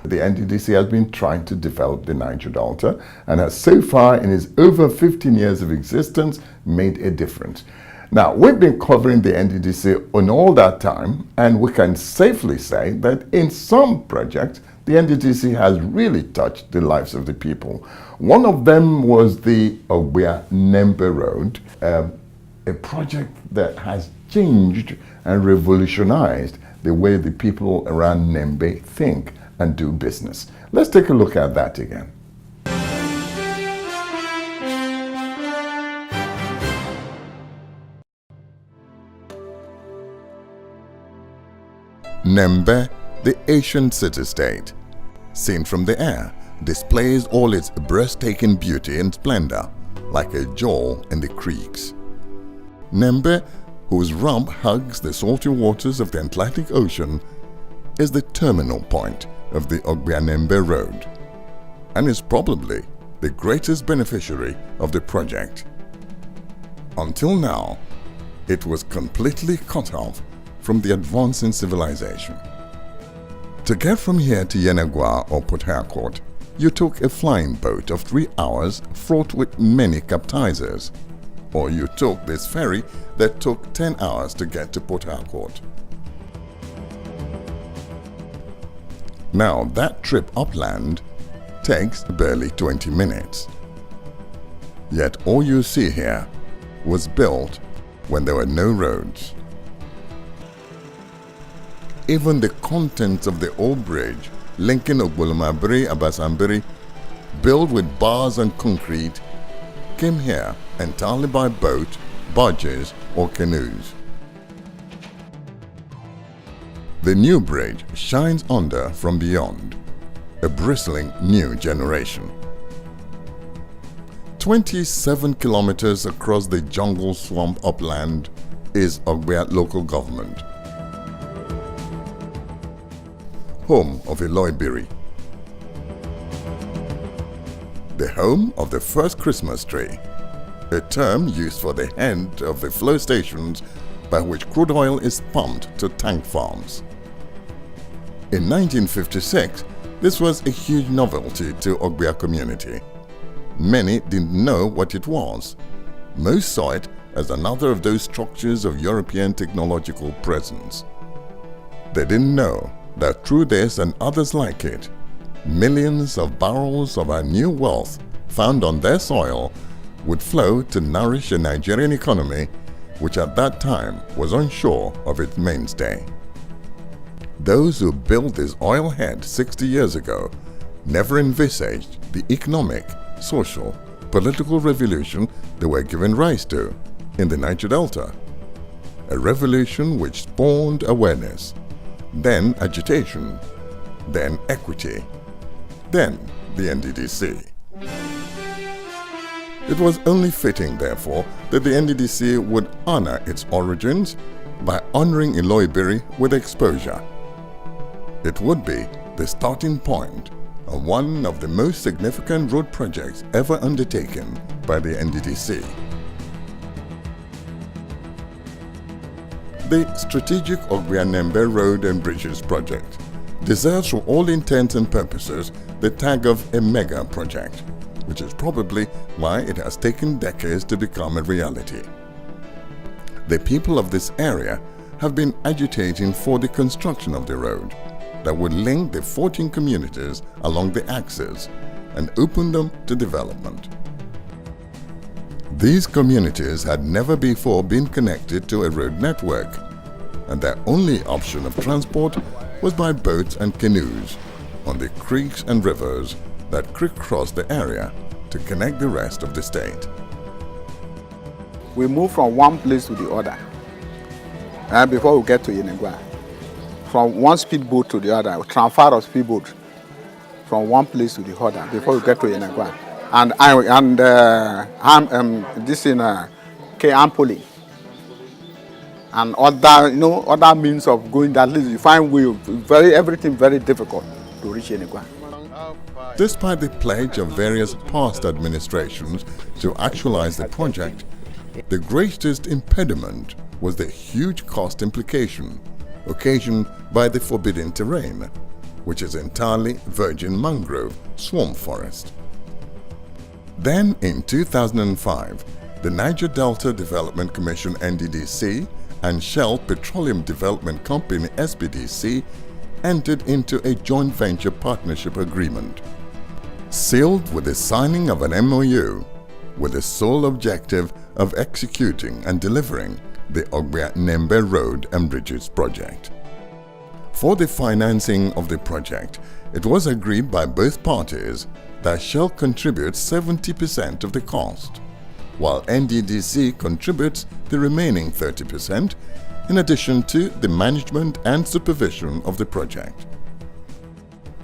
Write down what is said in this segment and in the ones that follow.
The NDDC has been trying to develop the Niger Delta and has so far in its over 15 years of existence made a difference. Now, we've been covering the NDDC on all that time, and we can safely say that in some projects, the NDDC has really touched the lives of the people. One of them was the Ogbuanembe Road, a project that has changed and revolutionized the way the people around Nembe think and do business. Let's take a look at that again. Nembe, the ancient city-state, seen from the air, displays all its breathtaking beauty and splendor, like a jewel in the creeks. Nembe, whose rump hugs the salty waters of the Atlantic Ocean, is the terminal point of the Ogbuanembe Road, and is probably the greatest beneficiary of the project. Until now, it was completely cut off from the advancing civilization. To get from here to Yenagoa or Port Harcourt, you took a flying boat of 3 hours fraught with many capsizers, or you took this ferry that took 10 hours to get to Port Harcourt. Now that trip upland takes barely 20 minutes. Yet all you see here was built when there were no roads. Even the contents of the old bridge linking Ogbolomabiri and Basambiri, built with bars and concrete, came here entirely by boat, barges or canoes. The new bridge shines under from beyond, a bristling new generation. 27 kilometers across the jungle swamp upland is Ogbia local government, home of Iloibiri, the home of the first Christmas tree, a term used for the end of the flow stations by which crude oil is pumped to tank farms. In 1956, this was a huge novelty to Ogbia community. Many didn't know what it was. Most saw it as another of those structures of European technological presence. They didn't know that through this and others like it, millions of barrels of our new wealth found on their soil would flow to nourish a Nigerian economy which at that time was unsure of its mainstay. Those who built this oil head 60 years ago never envisaged the economic, social, political revolution they were given rise to in the Niger Delta. A revolution which spawned awareness, then agitation, then equity, then the NDDC. It was only fitting, therefore, that the NDDC would honor its origins by honoring Iloibiri with exposure. It would be the starting point of one of the most significant road projects ever undertaken by the NDDC. The strategic Ogbuanembe Road and Bridges project deserves for all intents and purposes the tag of a mega project, which is probably why it has taken decades to become a reality. The people of this area have been agitating for the construction of the road that would link the 14 communities along the axis and open them to development. These communities had never before been connected to a road network, and their only option of transport was by boats and canoes on the creeks and rivers that crisscross the area to connect the rest of the state. We move from one place to the other before we get to Yenagoa. From one speedboat to the other, transfer of speedboat from one place to the other before we get to Yenagoa. And this in Ampoli and other means of going that least you find everything very difficult to reach Yenagoa. Despite the pledge of various past administrations to actualize the project, the greatest impediment was the huge cost implication occasioned by the forbidden terrain, which is entirely virgin mangrove swamp forest. Then in 2005, the Niger Delta Development Commission (NDDC) and Shell Petroleum Development Company (SPDC) entered into a joint venture partnership agreement, sealed with the signing of an MOU with the sole objective of executing and delivering the Ogbia-Nembe Road and Bridges project. For the financing of the project, it was agreed by both parties that Shell contributes 70% of the cost, while NDDC contributes the remaining 30%, in addition to the management and supervision of the project.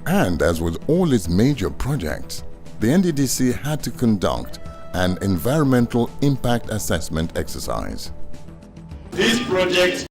And as with all its major projects, the NDDC had to conduct an environmental impact assessment exercise. This project